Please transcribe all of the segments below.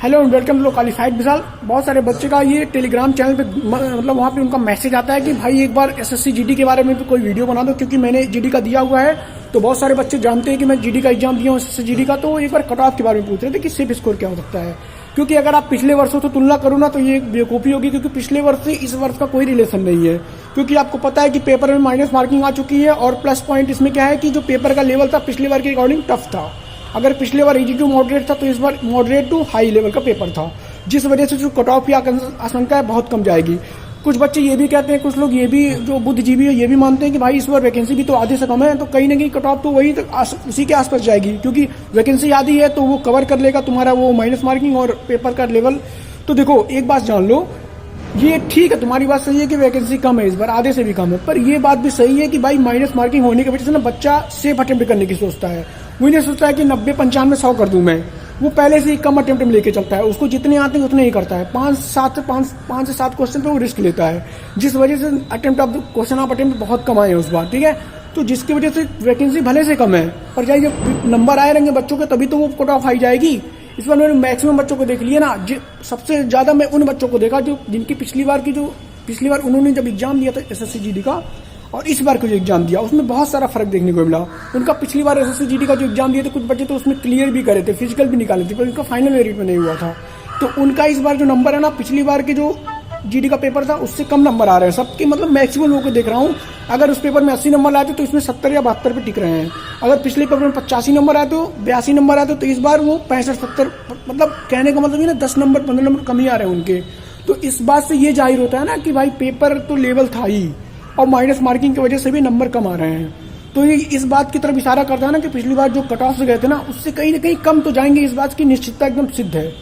Hello and welcome to qualified Vishal. बहुत सारे बच्चे का ये टेलीग्राम चैनल पे मतलब वहाँ पे उनका मैसेज आता है कि भाई एक बार एसएससी जीडी के बारे में भी कोई वीडियो बना दो, क्योंकि मैंने जीडी का दिया हुआ है। तो बहुत सारे बच्चे जानते हैं कि मैं जीडी का एग्जाम दिया हूँ, एसएससी जीडी का। तो एक बार कट ऑफ के बारे में पूछ रहे थे कि सिर्फ स्कोर क्या हो सकता है, क्योंकि अगर आप पिछले वर्षों से तुलना करो ना तो ये बेवकूफ़ी होगी, क्योंकि पिछले वर्ष से इस वर्ष का कोई रिलेशन नहीं है। क्योंकि आपको पता है कि पेपर में माइनस मार्किंग आ चुकी है, और प्लस पॉइंट इसमें क्या है कि जो पेपर का लेवल था पिछले बार के अकॉर्डिंग टफ था। अगर पिछले बार इजी टू मॉडरेट था तो इस बार मॉडरेट टू हाई लेवल का पेपर था, जिस वजह से जो कट ऑफ की आशंका है बहुत कम जाएगी। कुछ बच्चे ये भी कहते हैं, कुछ लोग ये भी जो बुद्धिजीवी है ये भी मानते हैं कि भाई इस बार वैकेंसी भी तो आधे से कम है, तो कहीं ना कहीं कट ऑफ तो वही उसी के आसपास जाएगी, क्योंकि वैकेंसी आधी है तो वो कवर कर लेगा तुम्हारा वो माइनस मार्किंग और पेपर का लेवल। तो देखो एक बात जान लो, ये ठीक है, तुम्हारी बात सही है कि वैकेंसी कम है इस बार, आधे से भी कम है, पर ये बात भी सही है कि भाई माइनस मार्किंग होने की वजह से ना बच्चा सेफ अटेम्प्ट करने की सोचता है। वो नहीं सोचता है कि 90, 95, 100 कर दूं मैं। वो पहले से ही कम अटेम्प्ट में लेके चलता है, उसको जितने आते हैं उतने ही करता है। 5 से 7 क्वेश्चन पे वो रिस्क लेता है, जिस वजह से attempt of question of attempt बहुत कम आए उस बार, ठीक है। तो जिसकी वजह से वैकेंसी भले से कम है, पर जब जब नंबर आए रहेंगे बच्चों के तभी तो वो कट ऑफ आई जाएगी। इस बार मैंने मैक्सिमम बच्चों को देख लिया ना, सबसे ज्यादा मैं उन बच्चों को देखा जो जिनकी पिछली बार उन्होंने जब एग्जाम दिया था एसएससी जीडी का और इस बार का जो एग्जाम दिया उसमें बहुत सारा फर्क देखने को मिला। उनका पिछली बार एसएससी जीडी का जो एग्जाम दिए थे कुछ बच्चे तो उसमें क्लियर भी करे थे, फिजिकल भी निकाले थे, पर उनका फाइनल मेरिट में नहीं हुआ था। तो उनका इस बार जो नंबर है ना, पिछली बार के जो जीडी का पेपर था उससे कम नंबर आ रहे हैं सबके, मतलब मैक्सिमम लोगों को देख रहा हूँ। अगर उस पेपर में 80 नंबर आए थे तो इसमें 70 या 72 पे टिक रहे हैं। अगर पिछले पेपर में 85 नंबर आए तो 82 नंबर आए तो इस बार वो 65-70, मतलब कहने का मतलब ये ना 10 नंबर 15 नंबर कम ही आ रहे हैं उनके। तो इस बात से ये जाहिर होता है ना कि भाई पेपर तो लेवल था ही, और माइनस मार्किंग की वजह से भी नंबर कम आ रहे हैं। तो ये इस बात की तरफ इशारा करता है ना कि पिछली बार जो कट ऑफ से गए थे ना उससे कहीं ना कहीं कम तो जाएंगे, इस बात की निश्चितता एकदम सिद्ध है।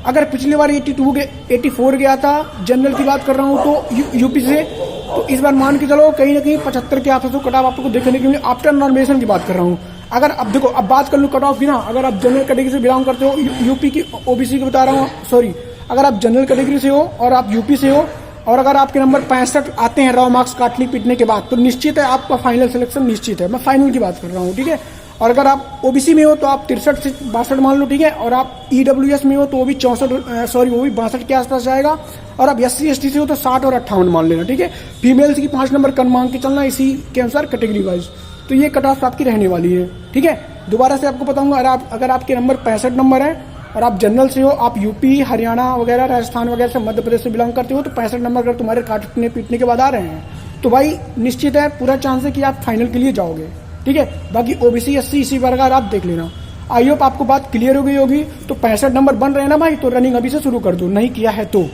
अगर पिछली बार 84 गया था, जनरल की बात कर रहा हूँ तो यूपी से, तो इस बार मान के चलो कहीं ना कहीं 75 के आसपास कट ऑफ आपको देखने के लिए आफ्टर नॉर्मेशन की बात कर रहा हूँ। अगर अब देखो, अब बात कर लूँ कट ऑफ की ना, अगर आप जनरल कैटेगरी से बिलोंग करते हो, यूपी की ओबीसी की बता रहा हूँ, सॉरी, अगर आप जनरल कैटेगरी से हो और आप यूपी से हो और अगर आपके नंबर 65 आते हैं रॉ मार्क्स काटने पीटने के बाद, तो निश्चित है आपका फाइनल सिलेक्शन निश्चित है। मैं फाइनल की बात कर रहा हूँ, ठीक है। और अगर आप ओबीसी में हो तो आप 63 से 62 मान लो, ठीक है। और आप ईडब्ल्यूएस में हो तो वो भी 62 के आसपास जाएगा। और आप SC ST से हो तो 60 और 58 मान लेना, ठीक है। फीमेल्स की 5 नंबर कम मांग के चलना इसी के अनुसार कैटेगरी वाइज। तो ये कट ऑफ आपकी रहने वाली है, ठीक है। दोबारा से आपको बताऊंगा, अगर आपके नंबर 65 नंबर है और आप जनरल से हो, आप यूपी, हरियाणा वगैरह, राजस्थान वगैरह से, मध्य प्रदेश से बिलोंग करते हो, तो 65 नंबर अगर तुम्हारे काटने पीटने के बाद आ रहे हैं तो भाई निश्चित है, पूरा चांस है कि आप फाइनल के लिए जाओगे, ठीक है। बाकी ओबीसी SC इसी प्रकार आप देख लेना। आई होप आपको बात क्लियर हो गई होगी। तो 65 नंबर बन रहे हैं ना भाई, तो रनिंग अभी से शुरू कर दो, नहीं किया है तो।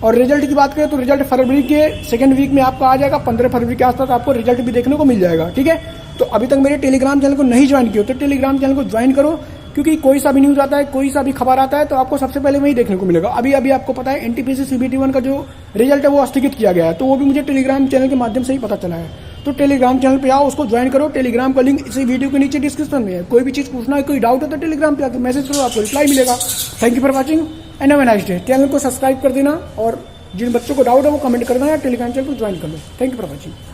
और रिजल्ट की बात करें तो रिजल्ट फरवरी के सेकंड वीक में आपका आ जाएगा, 15 फरवरी के आसपास आपको रिजल्ट भी देखने को मिल जाएगा, ठीक है। तो अभी तक मेरे टेलीग्राम चैनल को नहीं ज्वाइन किया तो टेलीग्राम चैनल को ज्वाइन करो, क्योंकि कोई सा भी न्यूज आता है, कोई सा भी खबर आता है तो आपको सबसे पहले वही देखने को मिलेगा। अभी आपको पता है NTPC CBT 1 का जो रिजल्ट है वो स्थगित किया गया है, तो वो भी मुझे टेलीग्राम चैनल के माध्यम से ही पता चला है। तो टेलीग्राम चैनल पे आओ, उसको ज्वाइन करो। टेलीग्राम का लिंक इसी वीडियो के नीचे डिस्क्रिप्शन में है। कोई भी चीज पूछना है, कोई डाउट है तो टेलीग्राम पे आकर मैसेज करो, आपको रिप्लाई मिलेगा। Thank you for watching and have a nice day. Channel को सब्सक्राइब कर देना, और जिन बच्चों को डाउट है वो कमेंट कर देना, टेलीग्राम चैनल को ज्वाइन कर लो। Thank you for watching.